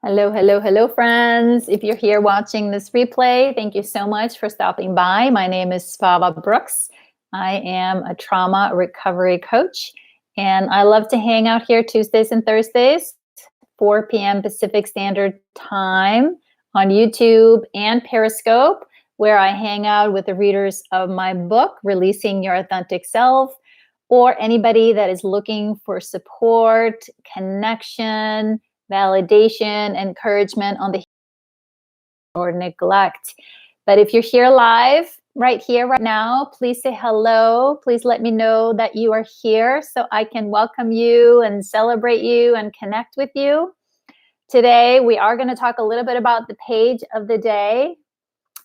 Hello, hello, hello, friends. If you're here watching this replay, thank you so much for stopping by. My name is Svava Brooks. I am a trauma recovery coach, and I love to hang out here Tuesdays and Thursdays, 4 p.m. Pacific Standard Time on YouTube and Periscope, where I hang out with the readers of my book, Releasing Your Authentic Self, or anybody that is looking for support, connection, validation, encouragement on the or neglect. But if you're here live, right here, right now, please say hello. Please let me know that you are here so I can welcome you and celebrate you and connect with you. Today, we are going to talk a little bit about the page of the day.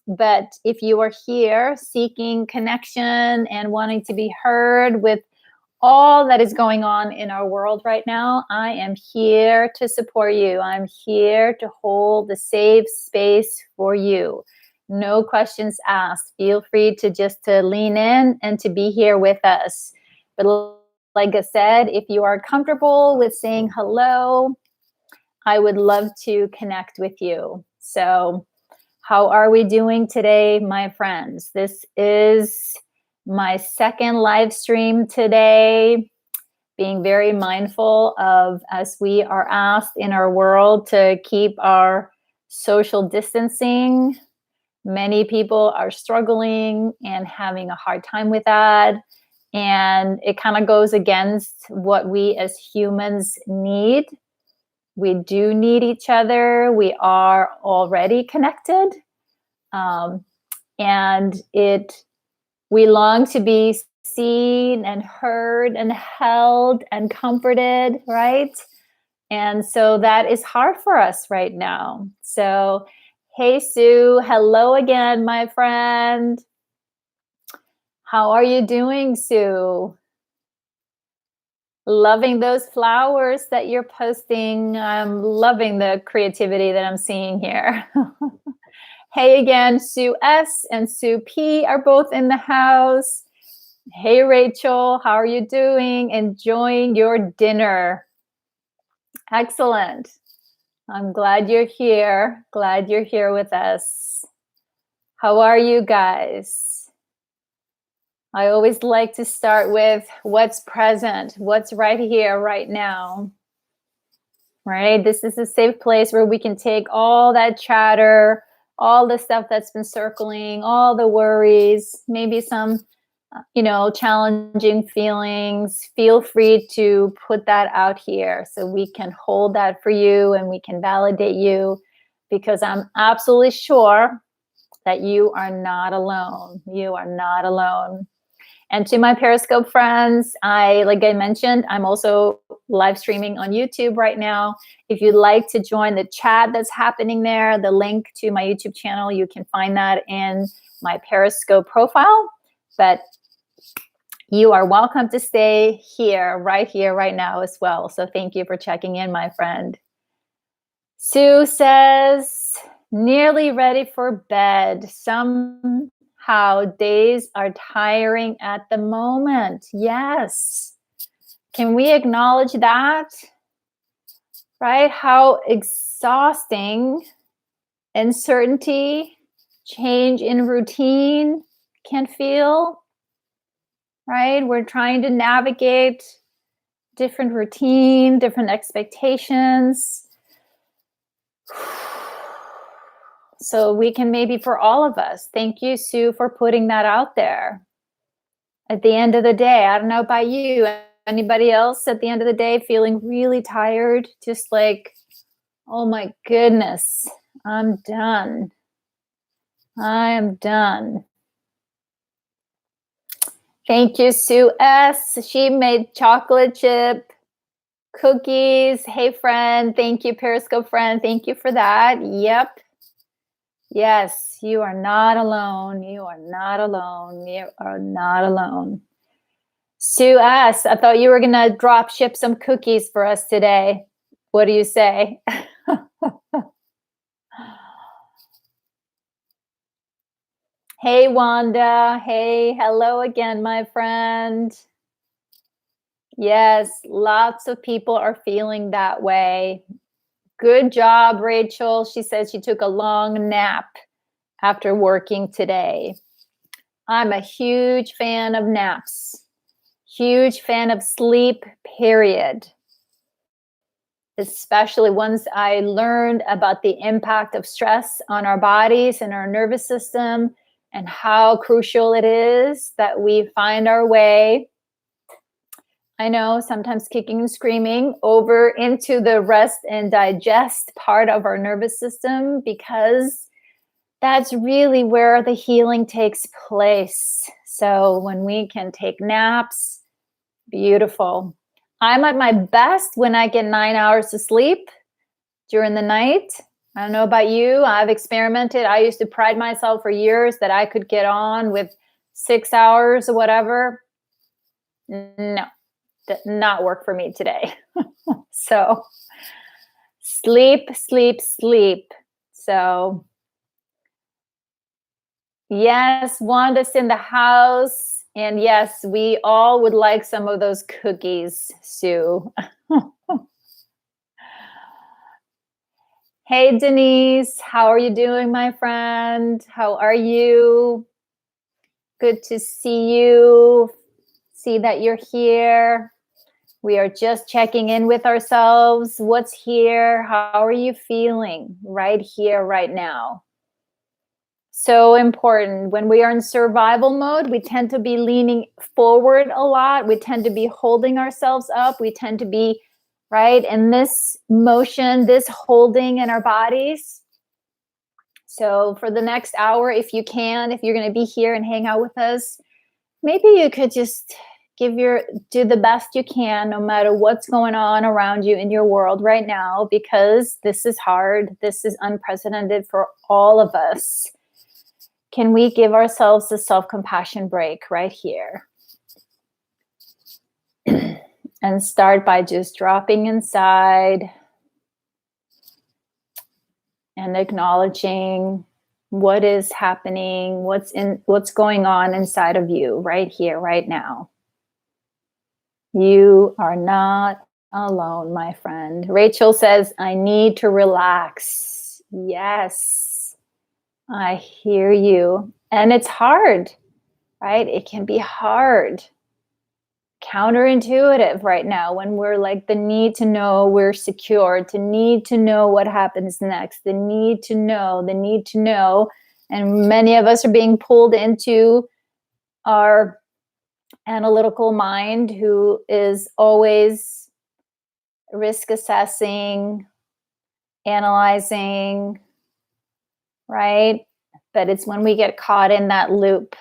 But if you are here seeking connection and wanting to be heard with all that is going on in our world right now, I am here to support you. I'm here to hold the safe space for you. No questions asked. Feel free to lean in and to be here with us. But like I said, if you are comfortable with saying hello, I would love to connect with you. So how are we doing today, my friends? This is my second live stream today, being very mindful of, as we are asked in our world to keep our social distancing. Many people are struggling and having a hard time with that. And it kind of goes against what we as humans need. We do need each other. We are already connected. And we long to be seen and heard and held and comforted, right? And so that is hard for us right now. So, hey, Sue, hello again, my friend. How are you doing, Sue? Loving those flowers that you're posting. I'm loving the creativity that I'm seeing here. Hey again, Sue S and Sue P are both in the house. Hey, Rachel, how are you doing? Enjoying your dinner. Excellent. I'm glad you're here. Glad you're here with us. How are you guys? I always like to start with what's present, what's right here, right now. Right? This is a safe place where we can take all that chatter, all the stuff that's been circling, all the worries, maybe some, challenging feelings. Feel free to put that out here so we can hold that for you and we can validate you, because I'm absolutely sure that you are not alone. You are not alone. And to my Periscope friends, like I mentioned, I'm also live streaming on YouTube right now. If you'd like to join the chat that's happening there, the link to my YouTube channel, you can find that in my Periscope profile. But you are welcome to stay here, right now as well. So thank you for checking in, my friend. Sue says, nearly ready for bed. Somehow days are tiring at the moment. Yes. Can we acknowledge that? Right? How exhausting uncertainty, change in routine can feel. Right? We're trying to navigate different routine, different expectations. So we can maybe, for all of us, thank you, Sue, for putting that out there. At the end of the day, I don't know about you, anybody else at the end of the day feeling really tired, just like, oh my goodness, I'm done. I am done. Thank you, Sue S. She made chocolate chip cookies. Hey, friend. Thank you, Periscope friend. Thank you for that. Yep. Yes, you are not alone. You are not alone. You are not alone. Sue S., I thought you were going to drop ship some cookies for us today. What do you say? Hey, Wanda. Hey, hello again, my friend. Yes, lots of people are feeling that way. Good job, Rachel. She says she took a long nap after working today. I'm a huge fan of naps. Huge fan of sleep, period. Especially once I learned about the impact of stress on our bodies and our nervous system and how crucial it is that we find our way, I know, sometimes kicking and screaming, over into the rest and digest part of our nervous system, because that's really where the healing takes place. So when we can take naps, beautiful. I'm at my best when I get 9 hours of sleep during the night. I don't know about you. I've experimented. I used to pride myself for years that I could get on with 6 hours or whatever. No, did not work for me today. So sleep, sleep, sleep. So yes, Wanda's in the house. And yes, we all would like some of those cookies, Sue. Hey, Denise, how are you doing, my friend? How are you? Good to see you. See that you're here. We are just checking in with ourselves. What's here? How are you feeling right here, right now? So important. When we are in survival mode, we tend to be leaning forward a lot. We tend to be holding ourselves up. We tend to be, right, in this motion, this holding in our bodies. So for the next hour, if you can, if you're going to be here and hang out with us, maybe you could just do the best you can, no matter what's going on around you in your world right now, because this is hard. This is unprecedented for all of us. Can we give ourselves a self-compassion break right here? And start by just dropping inside and acknowledging what is happening, what's going on inside of you right here, right now. You are not alone, my friend. Rachel says, I need to relax. Yes. I hear you. And it's hard, right? It can be hard. Counterintuitive right now when we're like the need to know we're secure, to need to know what happens next, the need to know. And many of us are being pulled into our analytical mind, who is always risk assessing, analyzing, right? But it's when we get caught in that loop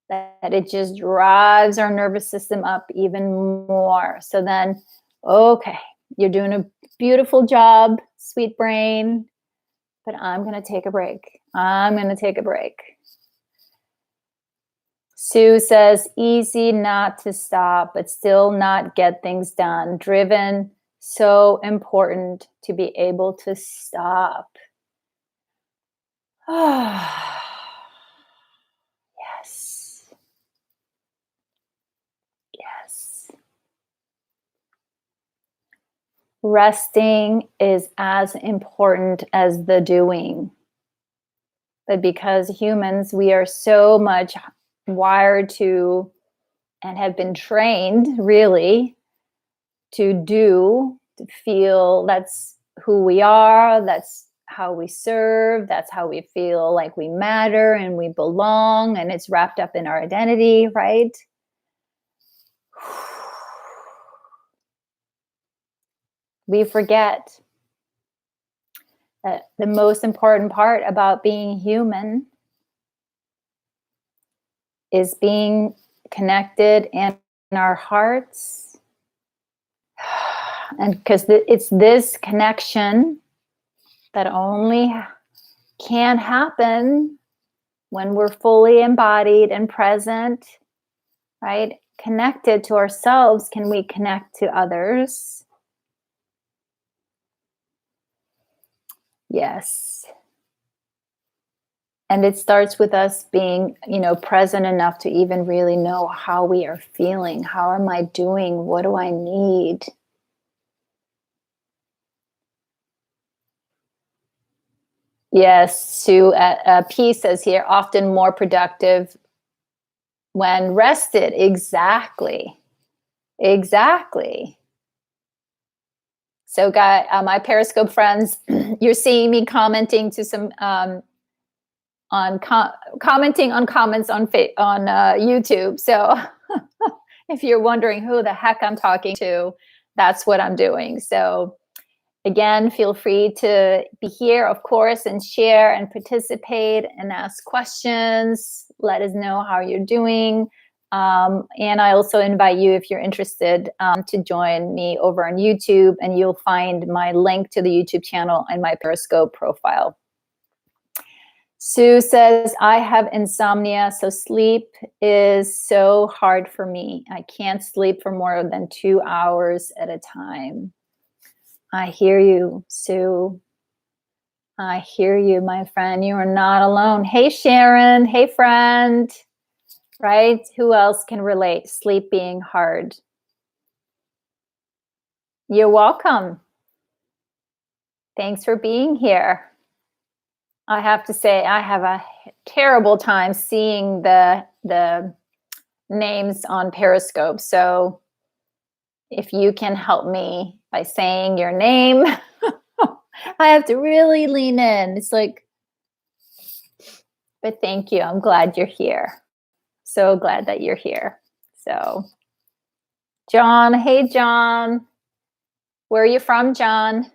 that it just drives our nervous system up even more. So then, okay, you're doing a beautiful job, sweet brain, but I'm going to take a break. Sue says, easy not to stop, but still not get things done. Driven, so important to be able to stop. Yes. Yes. Resting is as important as the doing. But because humans, we are so much wired to and have been trained really to do, to feel that's who we are, that's how we serve, that's how we feel like we matter and we belong, and it's wrapped up in our identity, right? We forget that the most important part about being human is being connected in our hearts. And because it's this connection that only can happen when we're fully embodied and present, right? Connected to ourselves, can we connect to others? Yes. And it starts with us being, present enough to even really know how we are feeling. How am I doing? What do I need? Yes, Sue P says here, often more productive when rested. Exactly. Exactly. So, my Periscope friends, you're seeing me commenting to some commenting on comments on YouTube. So, if you're wondering who the heck I'm talking to, that's what I'm doing. So, again, feel free to be here, of course, and share and participate and ask questions. Let us know how you're doing. And I also invite you, if you're interested, to join me over on YouTube, and you'll find my link to the YouTube channel and my Periscope profile. Sue says, I have insomnia, so sleep is so hard for me. I can't sleep for more than 2 hours at a time. I hear you, Sue. I hear you, my friend. You are not alone. Hey, Sharon. Hey, friend. Right? Who else can relate? Sleep being hard. You're welcome. Thanks for being here. I have to say, I have a terrible time seeing the names on Periscope. So if you can help me by saying your name, I have to really lean in. It's like, but thank you. I'm glad you're here. So glad that you're here. So, John, hey, John. Where are you from, John?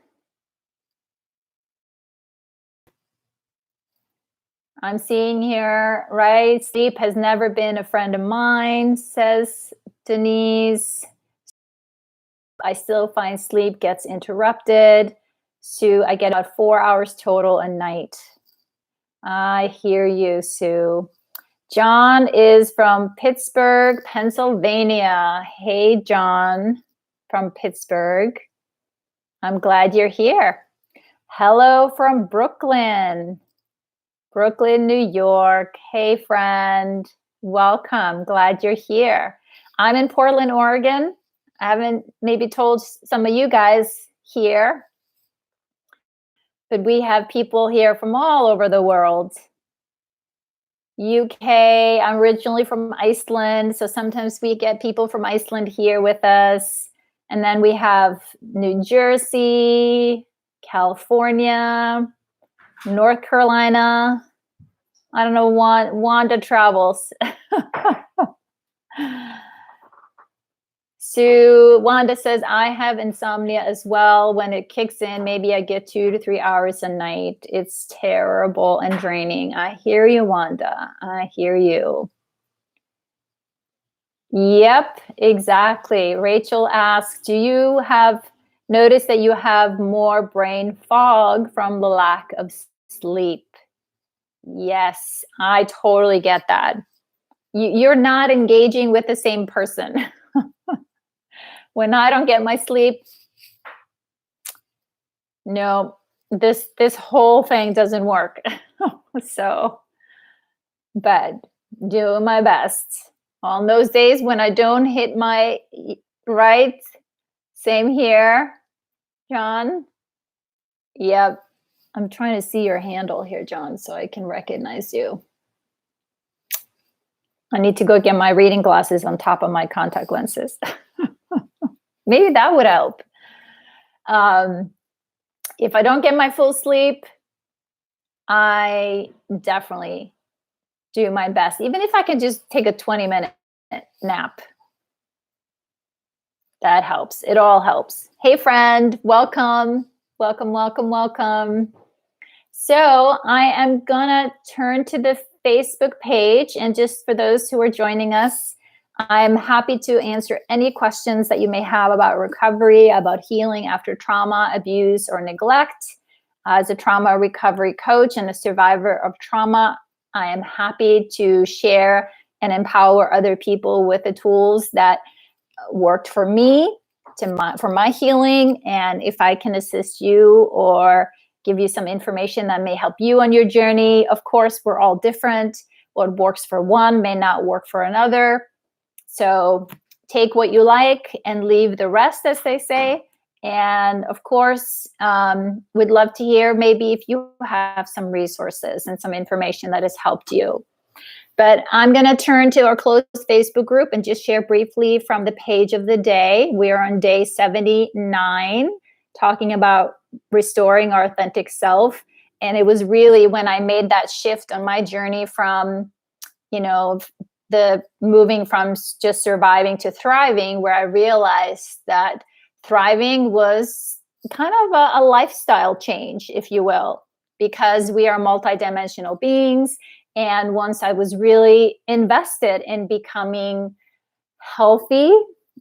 I'm seeing here, right? Sleep has never been a friend of mine, says Denise. I still find sleep gets interrupted. Sue, I get about 4 hours total a night. I hear you, Sue. John is from Pittsburgh, Pennsylvania. Hey, John from Pittsburgh. I'm glad you're here. Hello from Brooklyn, New York. Hey, friend. Welcome. Glad you're here. I'm in Portland, Oregon. I haven't maybe told some of you guys here, but we have people here from all over the world. UK, I'm originally from Iceland, so sometimes we get people from Iceland here with us. And then we have New Jersey, California, North Carolina. I don't know, Wanda travels. Sue, Wanda says, I have insomnia as well. When it kicks in, maybe I get 2 to 3 hours a night. It's terrible and draining. I hear you, Wanda. I hear you. Yep, exactly. Rachel asks, do you have noticed that you have more brain fog from the lack of sleep? Yes, I totally get that. You're not engaging with the same person. When I don't get my sleep, no, this whole thing doesn't work. So, but doing my best. On those days when I don't hit my right, same here, John. Yep. I'm trying to see your handle here, John, so I can recognize you. I need to go get my reading glasses on top of my contact lenses. Maybe that would help. If I don't get my full sleep, I definitely do my best, even if I can just take a 20-minute nap. That helps. It all helps. Hey, friend, welcome. Welcome, welcome, welcome. So I am going to turn to the Facebook page. And just for those who are joining us, I'm happy to answer any questions that you may have about recovery, about healing after trauma, abuse, or neglect. As a trauma recovery coach and a survivor of trauma, I am happy to share and empower other people with the tools that worked for me for my healing. And if I can assist you or give you some information that may help you on your journey, of course, we're all different. What works for one may not work for another. So take what you like and leave the rest, as they say. And of course, we'd love to hear maybe if you have some resources and some information that has helped you. But I'm going to turn to our closed Facebook group and just share briefly from the page of the day. We are on day 79, talking about restoring our authentic self. And it was really when I made that shift on my journey from, the moving from just surviving to thriving, where I realized that thriving was kind of a lifestyle change, if you will, because we are multidimensional beings. And once I was really invested in becoming healthy,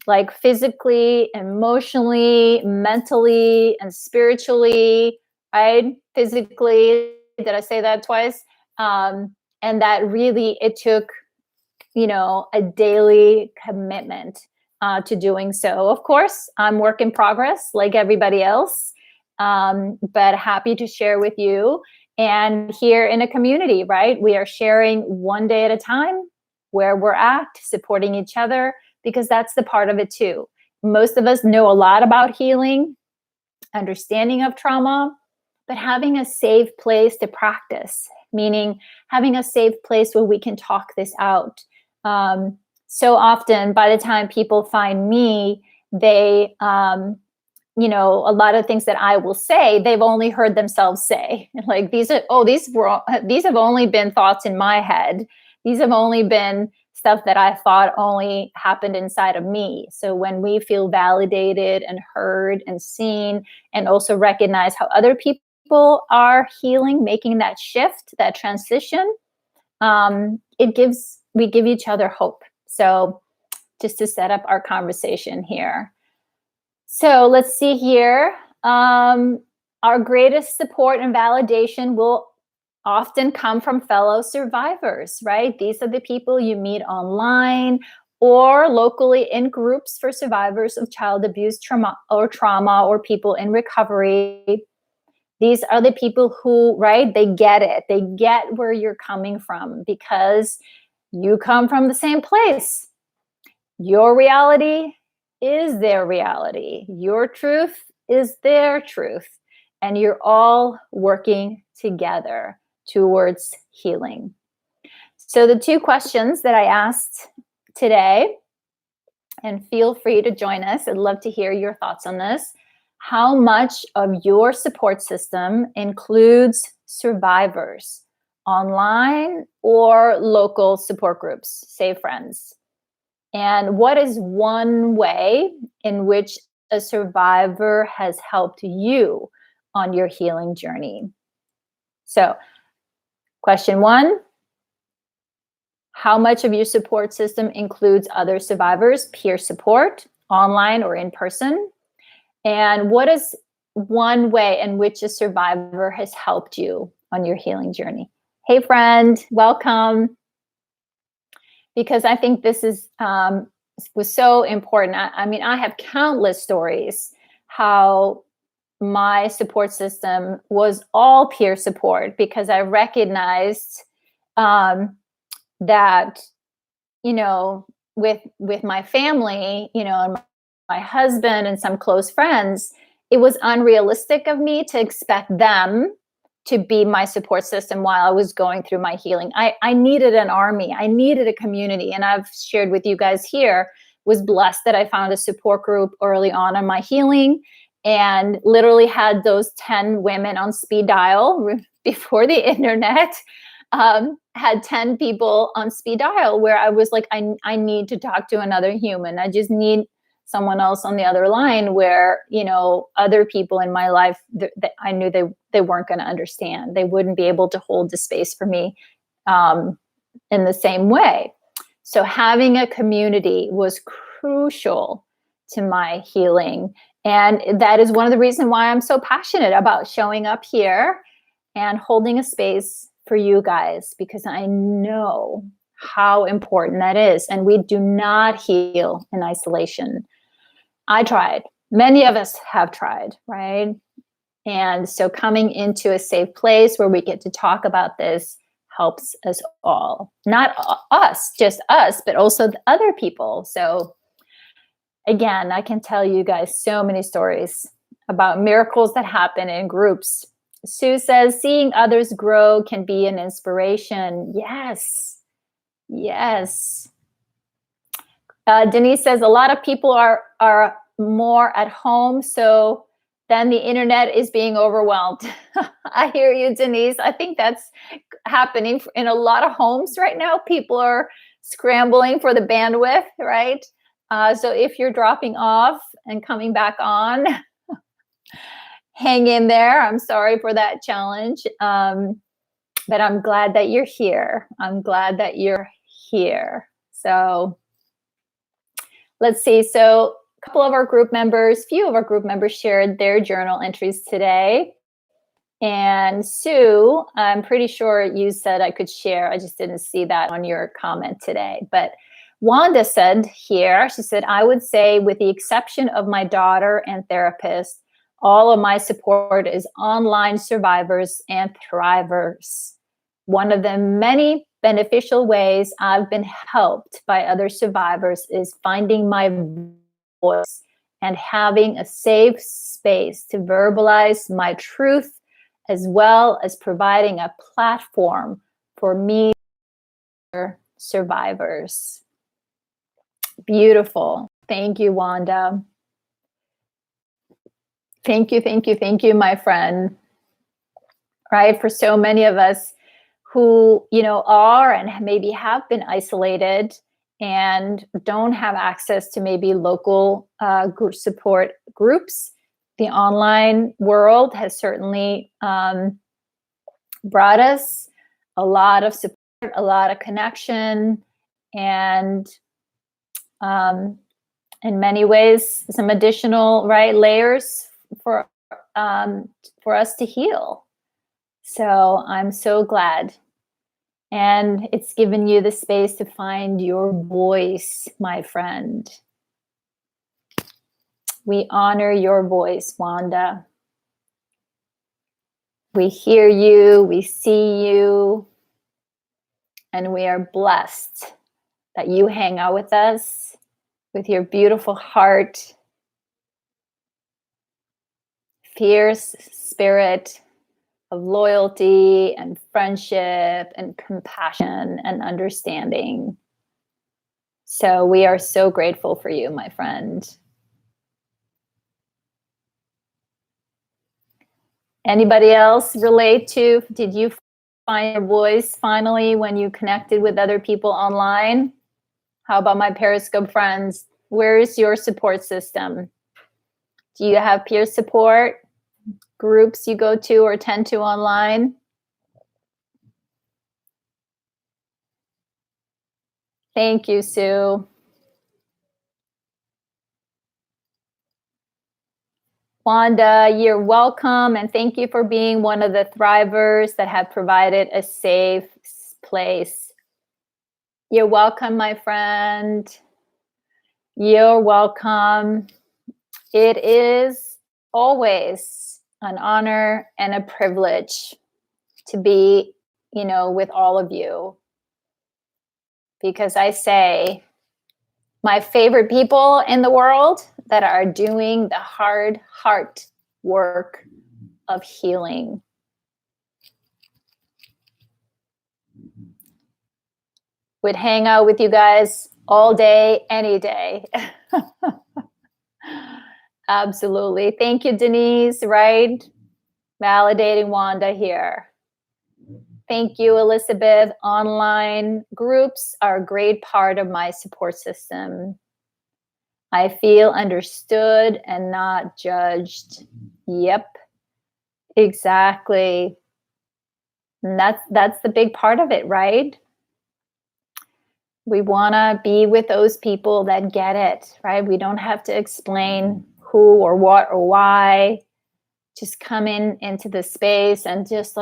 like physically, emotionally, mentally, and spiritually, right? Physically, did I say that twice? And that really, it took, a daily commitment to doing so. Of course, I'm work in progress like everybody else, but happy to share with you. And here in a community, right? We are sharing one day at a time where we're at, supporting each other, because that's the part of it too. Most of us know a lot about healing, understanding of trauma, but having a safe place to practice, meaning having a safe place where we can talk this out. So often, by the time people find me, they, a lot of things that I will say, they've only heard themselves say. Like these have only been thoughts in my head. These have only been stuff that I thought only happened inside of me. So when we feel validated and heard and seen, and also recognize how other people are healing, making that shift, that transition, we give each other hope. So just to set up our conversation here. So let's see here. Our greatest support and validation will often come from fellow survivors, right? These are the people you meet online or locally in groups for survivors of child abuse, trauma, or people in recovery. These are the people who, right, they get it. They get where you're coming from because you come from the same place. Your reality is their reality. Your truth is their truth. And you're all working together towards healing. So the two questions that I asked today, and feel free to join us. I'd love to hear your thoughts on this. How much of your support system includes survivors, online or local support groups, say friends? And what is one way in which a survivor has helped you on your healing journey? So, question one, how much of your support system includes other survivors, peer support, online or in person? And what is one way in which a survivor has helped you on your healing journey? Hey, friend, welcome. Because I think this was so important. I mean, I have countless stories how my support system was all peer support, because I recognized that, with my family, and my husband and some close friends, it was unrealistic of me to expect them to be my support system while I was going through my healing. I needed an army. I needed a community. And I've shared with you guys here, was blessed that I found a support group early on in my healing, and literally had those 10 women on speed dial before the internet. Had 10 people on speed dial where I was like, I need to talk to another human. I just need someone else on the other line, where, other people in my life that I knew they weren't going to understand. They wouldn't be able to hold the space for me in the same way. So having a community was crucial to my healing. And that is one of the reasons why I'm so passionate about showing up here and holding a space for you guys, because I know how important that is. And we do not heal in isolation. I tried. Many of us have tried, right? And so coming into a safe place where we get to talk about this helps us all. Not us, just us, but also the other people. So Again, I can tell you guys so many stories about miracles that happen in groups. Sue says, seeing others grow can be an inspiration. Yes. Yes. Denise says, a lot of people are more at home, so then the internet is being overwhelmed. I hear you, Denise. I think that's happening in a lot of homes right now. People are scrambling for the bandwidth, right? So if you're dropping off and coming back on, hang in there. I'm sorry for that challenge. But I'm glad that you're here. I'm glad that you're here. So let's see. So a couple of our group members, few of our group members shared their journal entries today. And Sue, I'm pretty sure you said I could share. I just didn't see that on your comment today. But Wanda said here, she said, I would say with the exception of my daughter and therapist, all of my support is online survivors and thrivers. One of the many beneficial ways I've been helped by other survivors is finding my voice and having a safe space to verbalize my truth, as well as providing a platform for me survivors. Beautiful. Thank you, Wanda. Thank you, my friend. Right? For so many of us who, are and maybe have been isolated and don't have access to maybe local group support groups, the online world has certainly brought us a lot of support, a lot of connection, and in many ways, some additional layers for us to heal. So I'm so glad. And it's given you the space to find your voice, my friend. We honor your voice, Wanda. We hear you, we see you, and we are blessed that you hang out with us with your beautiful heart, fierce spirit of loyalty and friendship and compassion and understanding. So we are so grateful for you, my friend. Anybody else relate to, did you find your voice finally when you connected with other people online? How about my Periscope friends? Where is your support system? Do you have peer support groups you go to or tend to online? Thank you, Sue. Wanda, you're welcome, and thank you for being one of the thrivers that have provided a safe place. You're welcome, my friend. You're welcome. It is always an honor and a privilege to be, with all of you. Because I say, my favorite people in the world that are doing the hard heart work of healing. Would hang out with you guys all day, any day. Absolutely. Thank you, Denise, right? Validating Wanda here. Thank you, Elizabeth. Online groups are a great part of my support system. I feel understood and not judged. Yep, exactly. And that's the big part of it, right? We want to be with those people that get it, right? We don't have to explain who or what or why. Just come into the space and just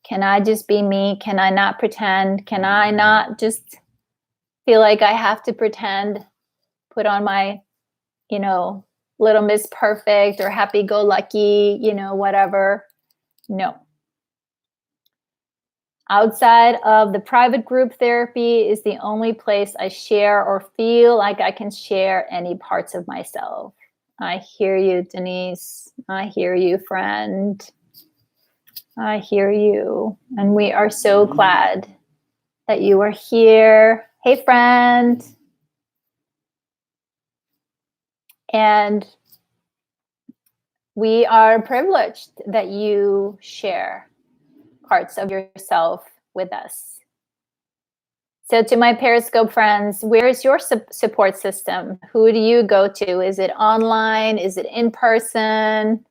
can I just be me? Can I not pretend? Can I not just feel like I have to pretend, put on my, Little Miss Perfect or happy-go-lucky, whatever. No. Outside of the private group therapy is the only place I share or feel like I can share any parts of myself. I hear you, Denise. I hear you, friend. I hear you. And we are so glad that you are here. Hey, friend. And we are privileged that you share parts of yourself with us. So to my Periscope friends, where is your support system? Who do you go to? Is it online? Is it in person?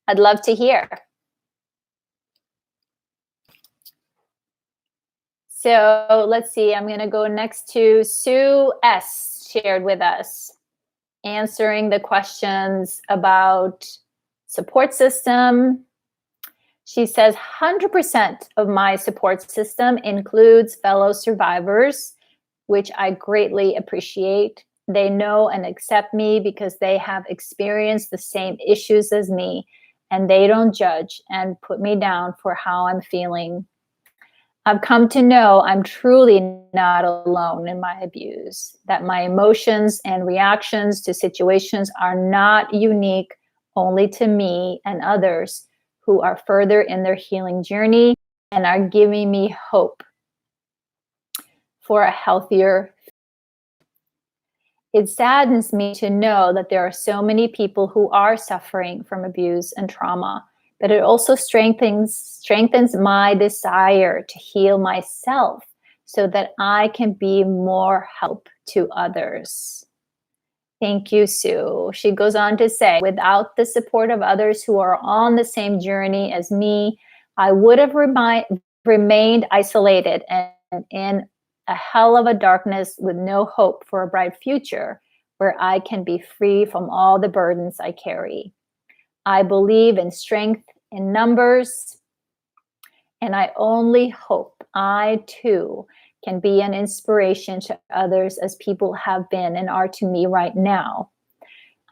I'd love to hear. So let's see, I'm going to go next to Sue S. shared with us, answering the questions about support system. She says 100% of my support system includes fellow survivors, which I greatly appreciate. They know and accept me because they have experienced the same issues as me, and they don't judge and put me down for how I'm feeling. I've come to know I'm truly not alone in my abuse, that my emotions and reactions to situations are not unique only to me and others who are further in their healing journey and are giving me hope for a healthier. It saddens me to know that there are so many people who are suffering from abuse and trauma, but it also strengthens my desire to heal myself so that I can be more help to others. Thank you, Sue. She goes on to say, without the support of others who are on the same journey as me, I would have remained isolated and in a hell of a darkness with no hope for a bright future where I can be free from all the burdens I carry. I believe in strength in numbers, and I only hope I too can be an inspiration to others as people have been and are to me right now.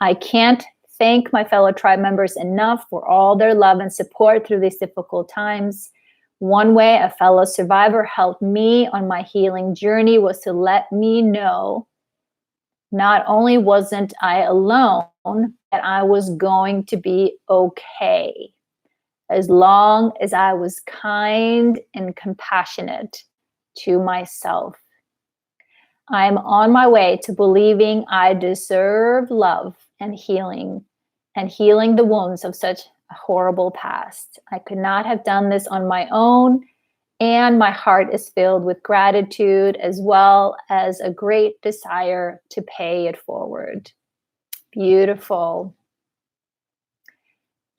I can't thank my fellow tribe members enough for all their love and support through these difficult times. One way a fellow survivor helped me on my healing journey was to let me know not only wasn't I alone, that I was going to be okay, as long as I was kind and compassionate to myself. I'm on my way to believing I deserve love and healing the wounds of such a horrible past. I could not have done this on my own, and my heart is filled with gratitude as well as a great desire to pay it forward. Beautiful.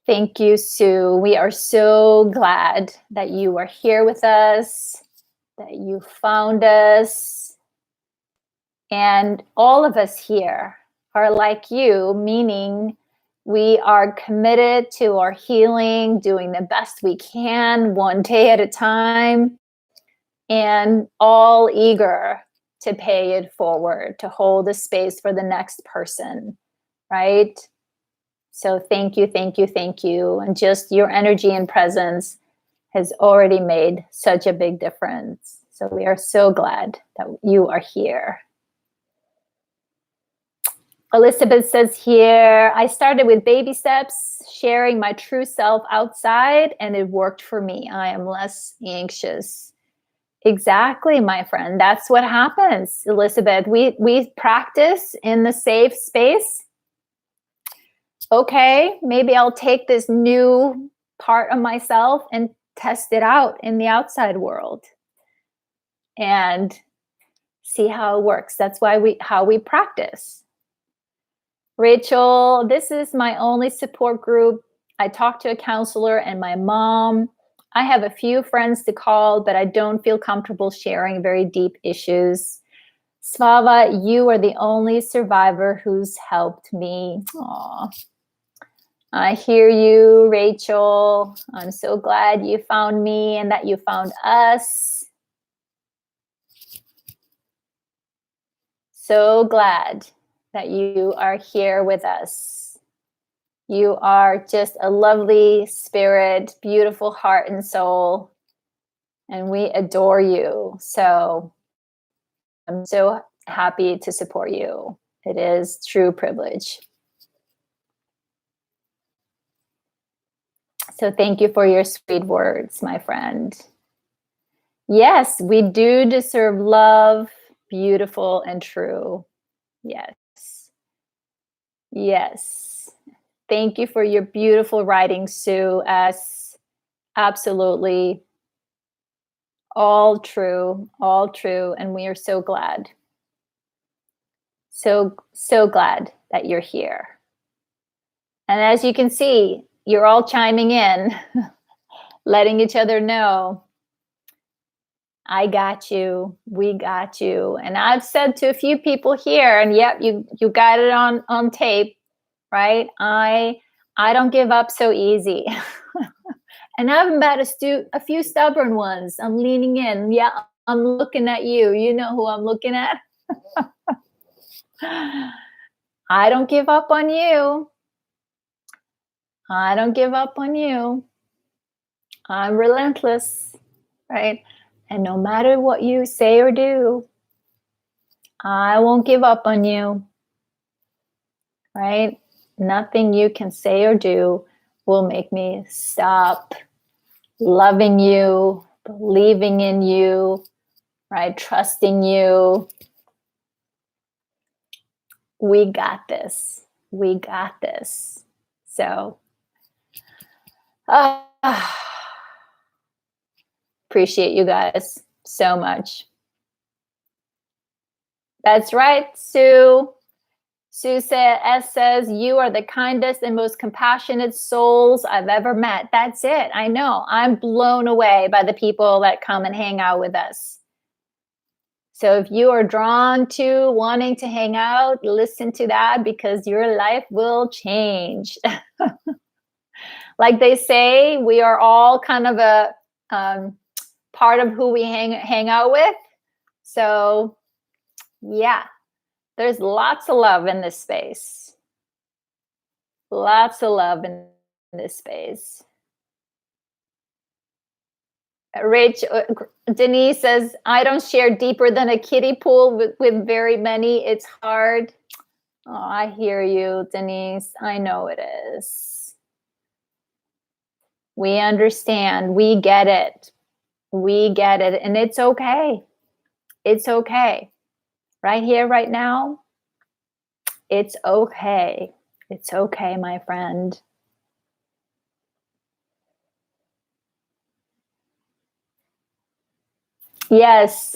Thank you, Sue. We are so glad that you are here with us, that you found us. And all of us here are like you, meaning we are committed to our healing, doing the best we can, one day at a time, and all eager to pay it forward, to hold a space for the next person, right? So thank you, thank you, thank you. And just your energy and presence has already made such a big difference. So we are so glad that you are here. Elizabeth says here, I started with baby steps, sharing my true self outside, and it worked for me. I am less anxious. Exactly, my friend. That's what happens, Elizabeth. We practice in the safe space. Okay, maybe I'll take this new part of myself and test it out in the outside world and see how it works. That's why how we practice. Rachel, this is my only support group. I talk to a counselor and my mom. I have a few friends to call, but I don't feel comfortable sharing very deep issues. Svava, you are the only survivor who's helped me. Aww. I hear you, Rachel. I'm so glad you found me and that you found us. So glad that you are here with us. You are just a lovely spirit, beautiful heart and soul. and we adore you. So I'm so happy to support you. It is true privilege. So thank you for your sweet words, my friend. Yes, we do deserve love, beautiful and true. Yes. Yes. Thank you for your beautiful writing, Sue. As absolutely all true. And we are so glad. So glad that you're here. And as you can see, you're all chiming in, letting each other know, I got you, we got you. And I've said to a few people here, and yep, you got it on tape, right? I don't give up so easy. And I've met a few stubborn ones. I'm leaning in. Yeah, I'm looking at you. You know who I'm looking at? I don't give up on you. I don't give up on you. I'm relentless, right? And no matter what you say or do, I won't give up on you, right? Nothing you can say or do will make me stop loving you, believing in you, right? Trusting you. We got this. We got this. So, appreciate you guys so much. That's right, Sue. Sue says, you are the kindest and most compassionate souls I've ever met. That's it. I know. I'm blown away by the people that come and hang out with us. So if you are drawn to wanting to hang out, listen to that because your life will change. Like they say, we are all kind of a part of who we hang out with. So yeah, there's lots of love in this space. Lots of love in this space. Rach, Denise says, I don't share deeper than a kiddie pool with very many. It's hard. Oh, I hear you, Denise. I know it is. We understand. We get it. We get it. And it's okay. It's okay. Right here, right now, it's okay. It's okay, my friend. Yes.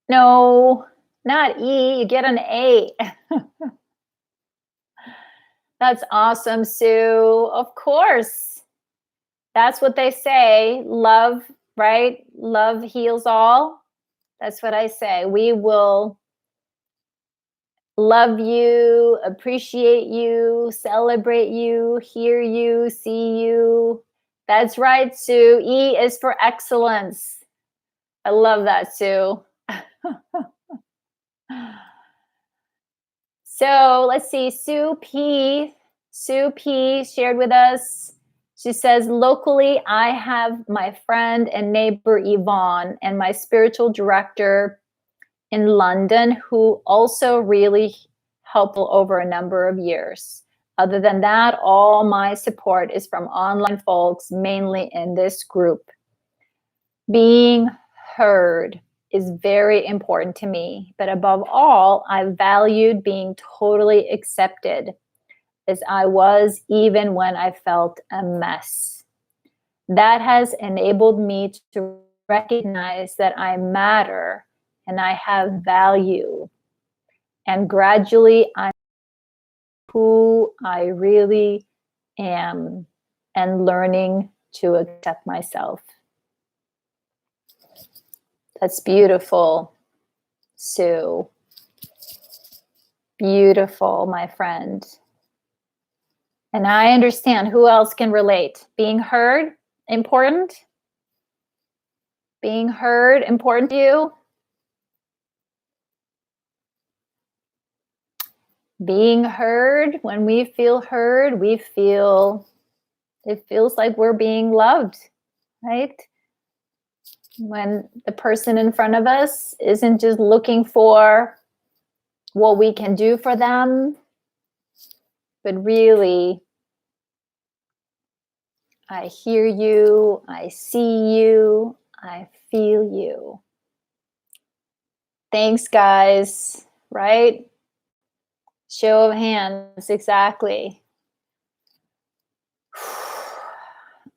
No, not E. You get an A. That's awesome, Sue. Of course. That's what they say. Love, right? Love heals all. That's what I say. We will love you, appreciate you, celebrate you, hear you, see you. That's right, Sue. E is for excellence. I love that, Sue. So let's see. Sue P shared with us. She says, locally, I have my friend and neighbor Yvonne and my spiritual director in London who also really helpful over a number of years. Other than that, all my support is from online folks, mainly in this group. Being heard is very important to me, but above all, I valued being totally accepted as I was, even when I felt a mess. That has enabled me to recognize that I matter and I have value. And gradually, I'm who I really am and learning to accept myself. That's beautiful, Sue. Beautiful, my friend. And I understand who else can relate. Being heard, important. Being heard, important to you. Being heard, when we feel heard, we feel It feels like we're being loved, right? When the person in front of us isn't just looking for what we can do for them, but really, I hear you, I see you, I feel you. Thanks, guys, right? Show of hands, exactly.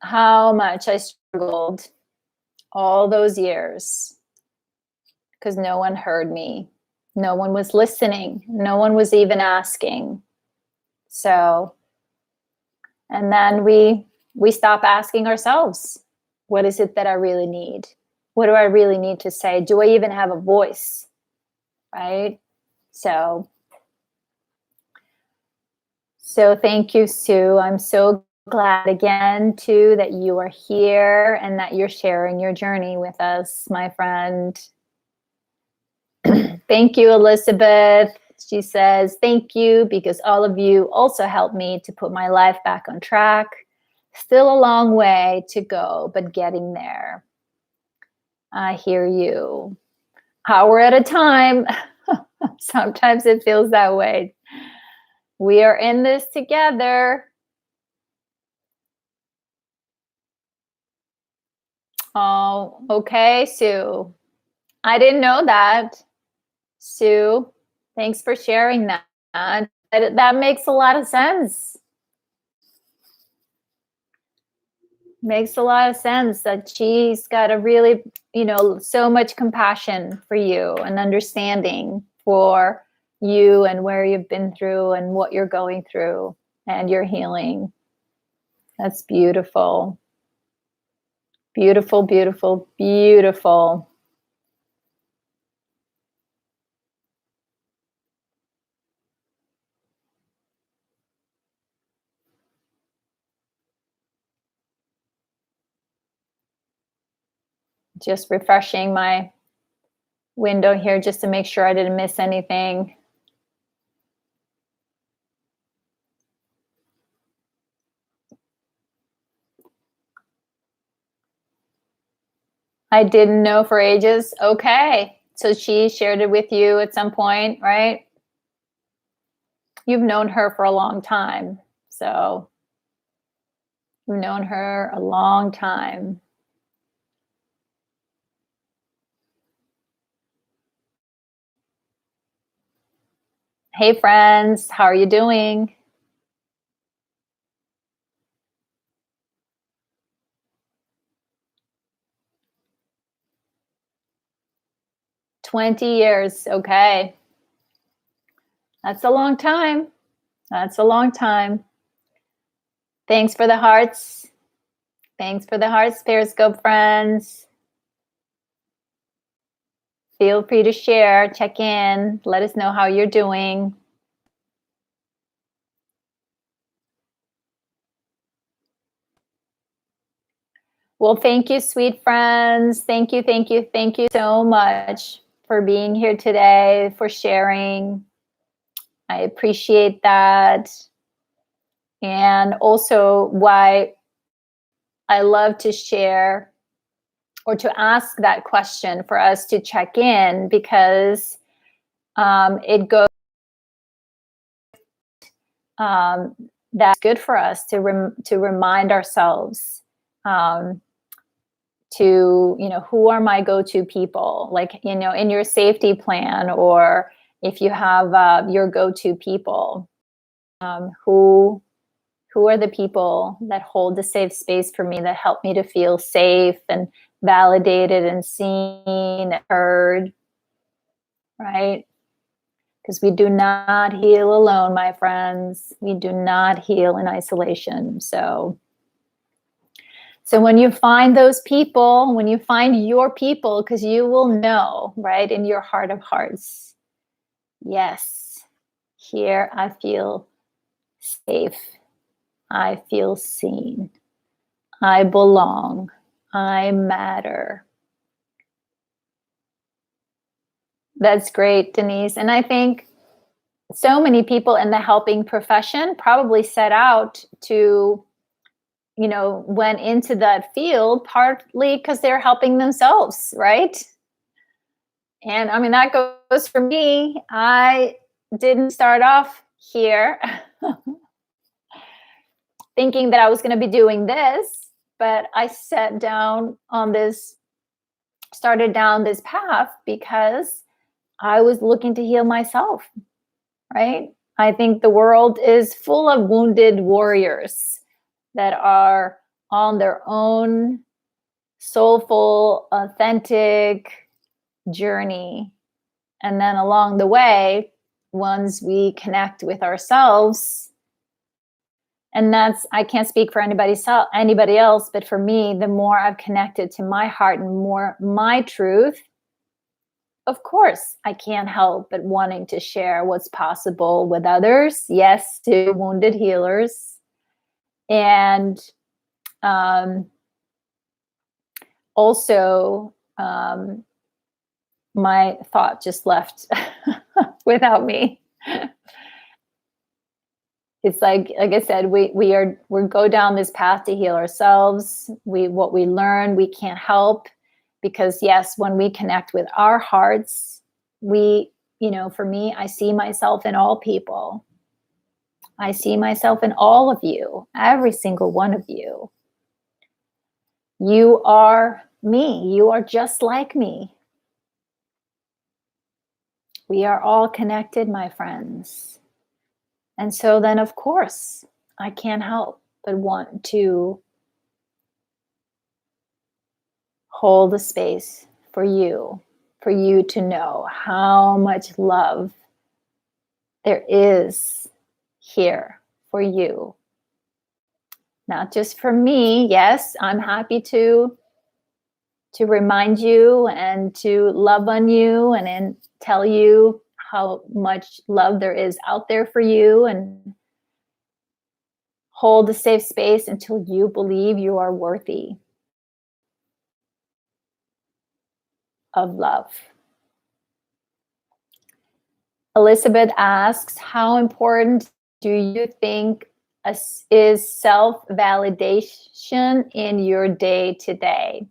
How much I struggled all those years because no one heard me. No one was listening. No one was even asking. So, and then we stop asking ourselves, what is it that I really need? What do I really need to say? Do I even have a voice? Right? So thank you, Sue. I'm so glad again too that you are here and that you're sharing your journey with us, my friend. Thank you, Elizabeth. She says, thank you because all of you also helped me to put my life back on track. Still a long way to go, but getting there. I hear you. Hour at a time. Sometimes it feels that way. We are in this together. Oh, okay, Sue. I didn't know that. Sue, thanks for sharing that. That makes a lot of sense. Makes a lot of sense that she's got a really, so much compassion for you and understanding for you and where you've been through and what you're going through and your healing. That's beautiful. Beautiful, beautiful, beautiful. Just refreshing my window here just to make sure I didn't miss anything. I didn't know for ages. Okay. So she shared it with you at some point, right? You've known her for a long time. So you've known her a long time. Hey, friends. How are you doing? 20 years. Okay. That's a long time. That's a long time. Thanks for the hearts. Thanks for the hearts, Periscope friends. Feel free to share, check in, let us know how you're doing. Well, thank you, sweet friends. Thank you, thank you, thank you so much for being here today, for sharing. I appreciate that. And also why I love to share or to ask that question for us to check in, because it goes, that's good for us to remind ourselves to, who are my go-to people, like, in your safety plan, or if you have your go-to people, who are the people that hold the safe space for me, that help me to feel safe and validated and seen and heard, right? Because we do not heal alone, my friends. We do not heal in isolation. So when you find those people, when you find your people, because you will know, right, in your heart of hearts, yes, here I feel safe. I feel seen. I belong. I matter. That's great, Denise. And I think so many people in the helping profession probably set out to, went into that field partly because they're helping themselves, right? And I mean, that goes for me. I didn't start off here thinking that I was going to be doing this, but I started down this path because I was looking to heal myself, right? I think the world is full of wounded warriors that are on their own soulful, authentic journey. And then along the way, once we connect with ourselves, and I can't speak for anybody else, but for me, the more I've connected to my heart and more my truth, of course, I can't help but wanting to share what's possible with others. Yes, to wounded healers. And also, my thought just left without me. It's like I said, we go down this path to heal ourselves. What we learn, we can't help, because yes, when we connect with our hearts, for me, I see myself in all people. I see myself in all of you, every single one of you. You are me. You are just like me. We are all connected, my friends. And so then, of course, I can't help but want to hold a space for you to know how much love there is here for you. Not just for me. Yes, I'm happy to remind you and to love on you and tell you how much love there is out there for you, and hold a safe space until you believe you are worthy of love. Elizabeth asks, how important do you think is self-validation in your day-to-day?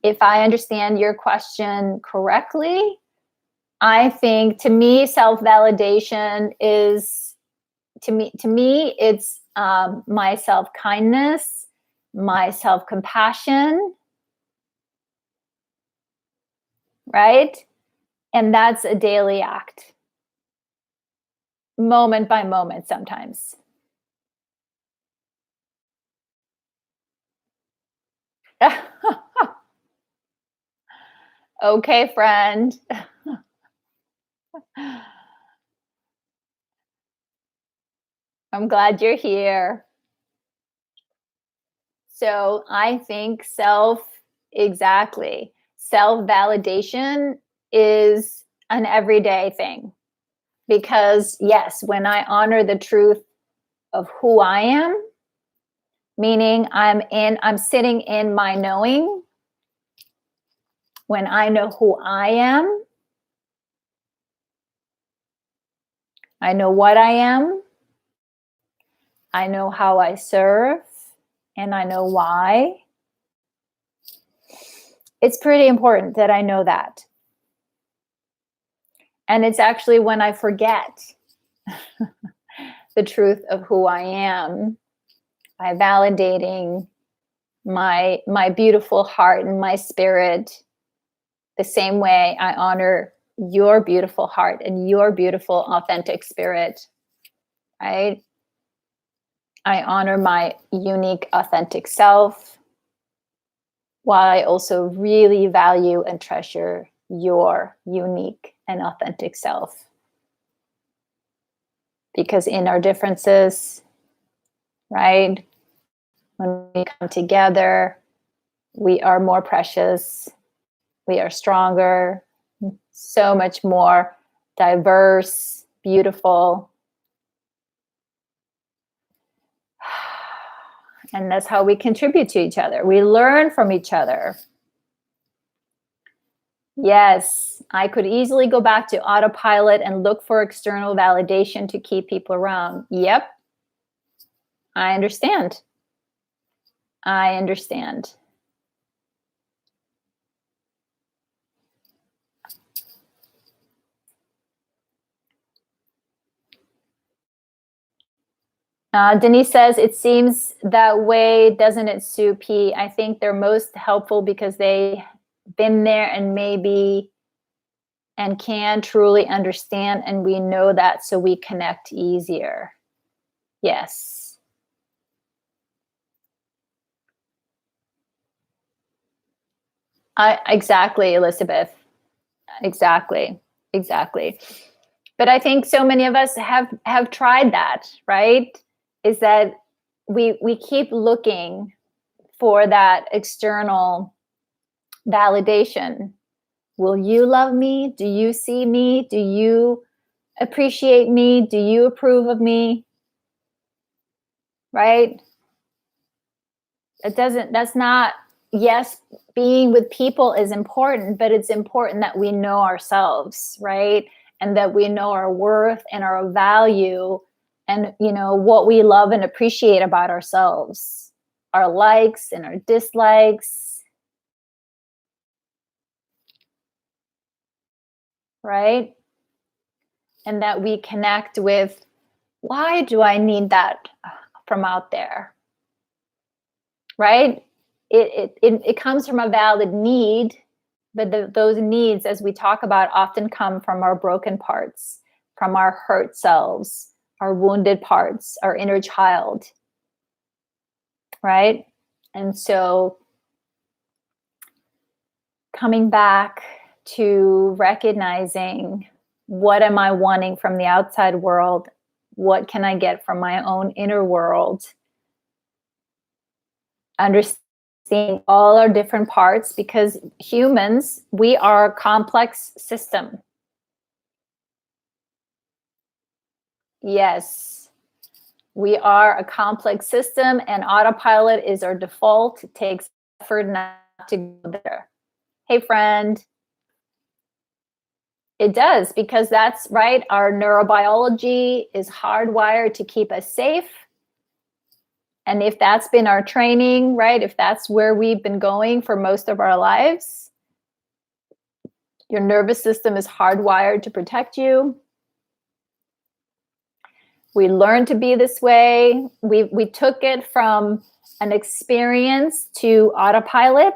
If I understand your question correctly, I think, to me, self-validation is, to me, it's my self-kindness, my self-compassion, right? And that's a daily act, moment by moment sometimes. Okay, friend. I'm glad you're here. So I think self-validation is an everyday thing. Because yes, when I honor the truth of who I am, meaning I'm sitting in my knowing, when I know who I am, I know what I am, I know how I serve, and I know why. It's pretty important that I know that. And it's actually when I forget the truth of who I am, by validating my beautiful heart and my spirit, the same way I honor your beautiful heart and your beautiful authentic spirit, right? I honor my unique authentic self, while I also really value and treasure your unique and authentic self. Because in our differences, right, when we come together, we are more precious, we are stronger, so much more diverse, beautiful. And that's how we contribute to each other. We learn from each other. Yes, I could easily go back to autopilot and look for external validation to keep people around. Yep, I understand. I understand. Denise says, it seems that way, doesn't it, Sue P? I think they're most helpful because they've been there and maybe and can truly understand, and we know that, so we connect easier. Yes. Exactly, Elizabeth. Exactly. Exactly. But I think so many of us have tried that, right? Is that we keep looking for that external validation. Will you love me? Do you see me? Do you appreciate me? Do you approve of me? Right? That's not, yes, being with people is important, but it's important that we know ourselves, right? And that we know our worth and our value and, what we love and appreciate about ourselves, our likes and our dislikes, right? And that we connect with, why do I need that from out there? Right? It comes from a valid need, but those needs, as we talk about, often come from our broken parts, from our hurt selves, our wounded parts, our inner child, right? And so coming back to recognizing, what am I wanting from the outside world? What can I get from my own inner world? Understanding all our different parts, because humans, we are a complex system. Yes, we are a complex system, and autopilot is our default. It takes effort not to go there. Hey, friend. It does, because that's right. Our neurobiology is hardwired to keep us safe. And if that's been our training, right, if that's where we've been going for most of our lives, your nervous system is hardwired to protect you. We learned to be this way. We took it from an experience to autopilot.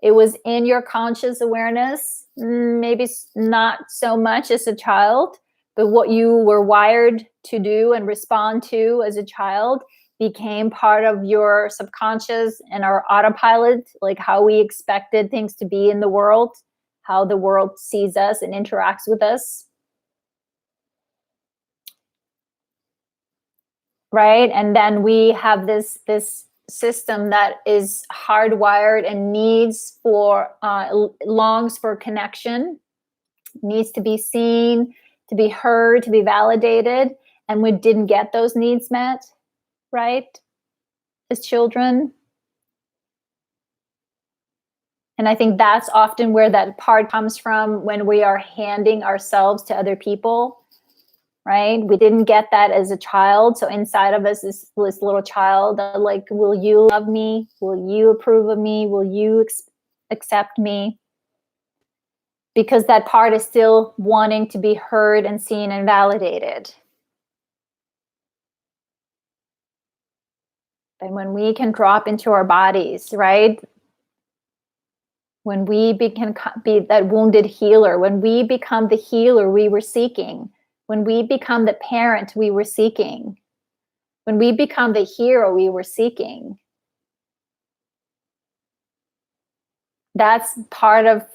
It was in your conscious awareness, maybe not so much as a child, but what you were wired to do and respond to as a child became part of your subconscious and our autopilot, like how we expected things to be in the world, how the world sees us and interacts with us. Right? And then we have this system that is hardwired and needs for longs for connection, needs to be seen, to be heard, to be validated, and we didn't get those needs met, right, as children. And I think that's often where that part comes from, when we are handing ourselves to other people. Right? We didn't get that as a child. So inside of us is this little child, like, will you love me? Will you approve of me? Will you accept me? Because that part is still wanting to be heard and seen and validated. And when we can drop into our bodies, right? When we can be that wounded healer, when we become the healer we were seeking, when we become the parent we were seeking, when we become the hero we were seeking, that's part of,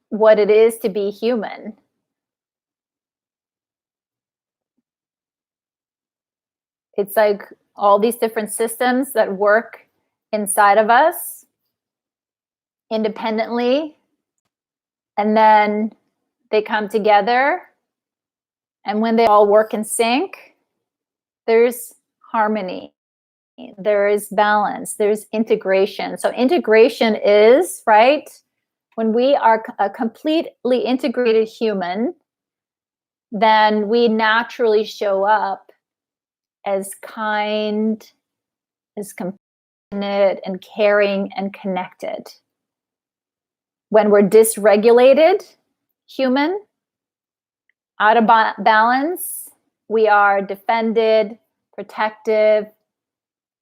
what it is to be human. It's like all these different systems that work inside of us independently, and then they come together, and when they all work in sync, there's harmony, there is balance, there's integration. So integration is, right, when we are a completely integrated human, then we naturally show up as kind, as and caring and connected. When we're dysregulated, human, out of balance, we are defended, protective,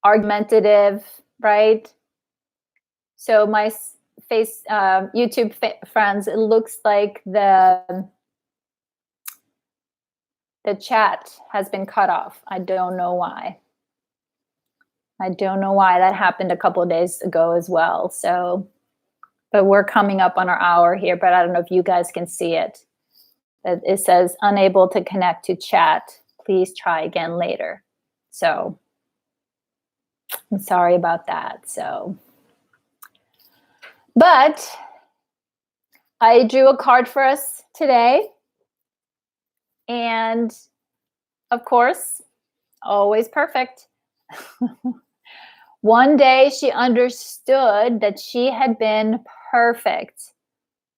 argumentative, right? So my YouTube friends, it looks like the chat has been cut off. I don't know why. I don't know why. That happened a couple of days ago as well. So, but we're coming up on our hour here, but I don't know if you guys can see it. It says unable to connect to chat. Please try again later. So I'm sorry about that. So, but I drew a card for us today. And of course, always perfect. One day she understood that she had been perfect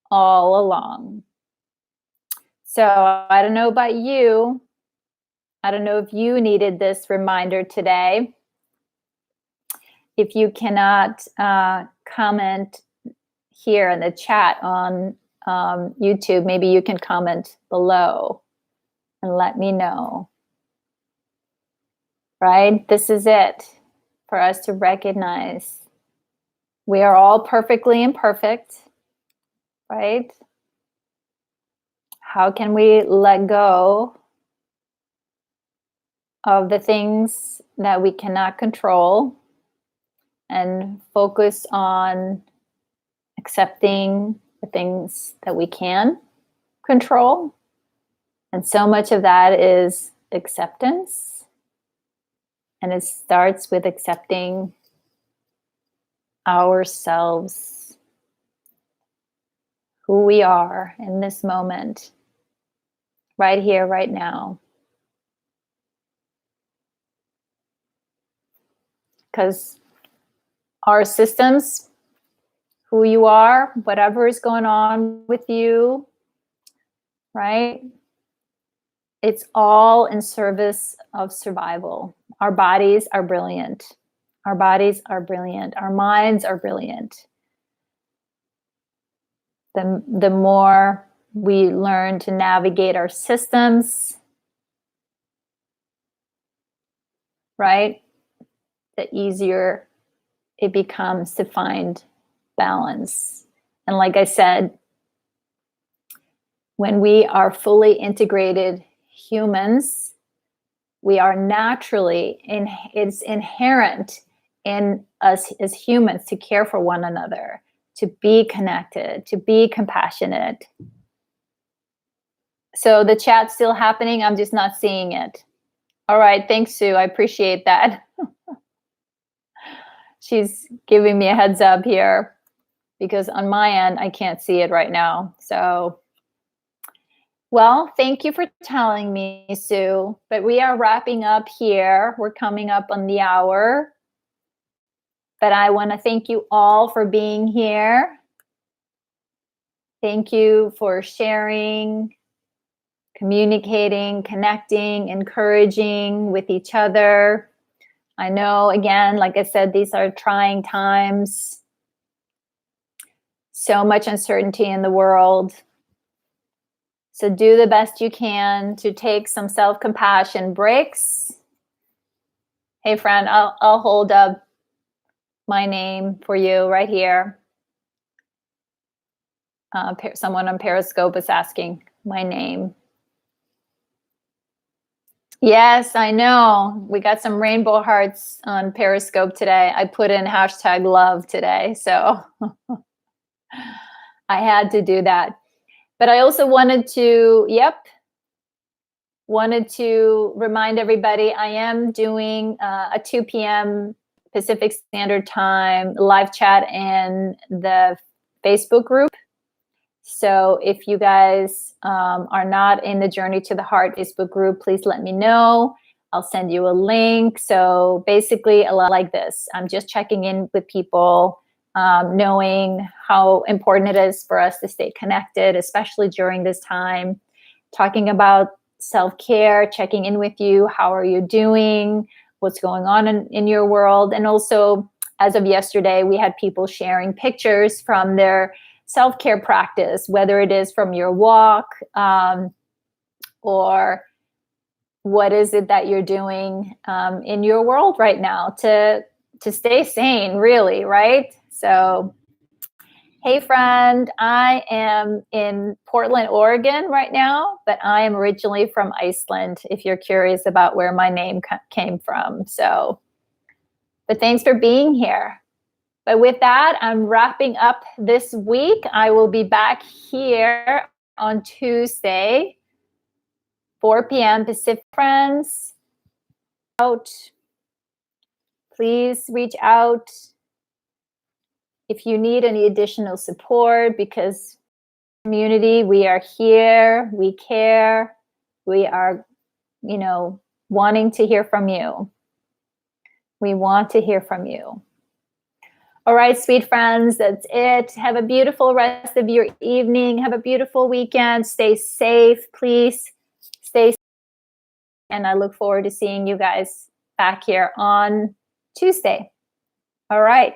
all along. So I don't know about you. I don't know if you needed this reminder today. If you cannot comment here in the chat on YouTube, maybe you can comment below and let me know. Right? This is it for us to recognize we are all perfectly imperfect, right? How can we let go of the things that we cannot control and focus on accepting the things that we can control? And so much of that is acceptance. And it starts with accepting ourselves, who we are in this moment, right here, right now. Because our systems, who you are, whatever is going on with you, right? It's all in service of survival. Our bodies are brilliant. Our bodies are brilliant. Our minds are brilliant. The more we learn to navigate our systems, right, the easier it becomes to find balance. And like I said, when we are fully integrated humans, we are naturally, it's inherent in us as humans to care for one another, to be connected, to be compassionate. So the chat's still happening. I'm just not seeing it. All right. Thanks, Sue. I appreciate that. She's giving me a heads up here because on my end, I can't see it right now. So, well, thank you for telling me, Sue. But we are wrapping up here. We're coming up on the hour. But I want to thank you all for being here. Thank you for sharing, communicating, connecting, encouraging with each other. I know, again, like I said, these are trying times. So much uncertainty in the world. So do the best you can to take some self-compassion breaks. Hey, friend, I'll hold up my name for you right here. Someone on Periscope is asking my name. Yes, I know. We got some rainbow hearts on Periscope today. I put in #love today, so I had to do that. But I also wanted to, wanted to remind everybody I am doing a 2 p.m. Pacific Standard Time live chat in the Facebook group. So if you guys are not in the Journey to the Heart Facebook group, please let me know. I'll send you a link. So basically a lot like this. I'm just checking in with people, knowing how important it is for us to stay connected, especially during this time, talking about self-care, checking in with you. How are you doing? What's going on in your world? And also as of yesterday, we had people sharing pictures from their self-care practice, whether it is from your walk, or what is it that you're doing in your world right now to stay sane, really, right? So, hey friend, I am in Portland, Oregon right now, but I am originally from Iceland, if you're curious about where my name came from. So, but thanks for being here. But with that, I'm wrapping up this week. I will be back here on Tuesday, 4 p.m. Pacific. Friends, please reach out if you need any additional support, because community, we are here, we care, we are, wanting to hear from you. We want to hear from you. All right, sweet friends, that's it. Have a beautiful rest of your evening. Have a beautiful weekend. Stay safe, please. Stay safe. And I look forward to seeing you guys back here on Tuesday. All right.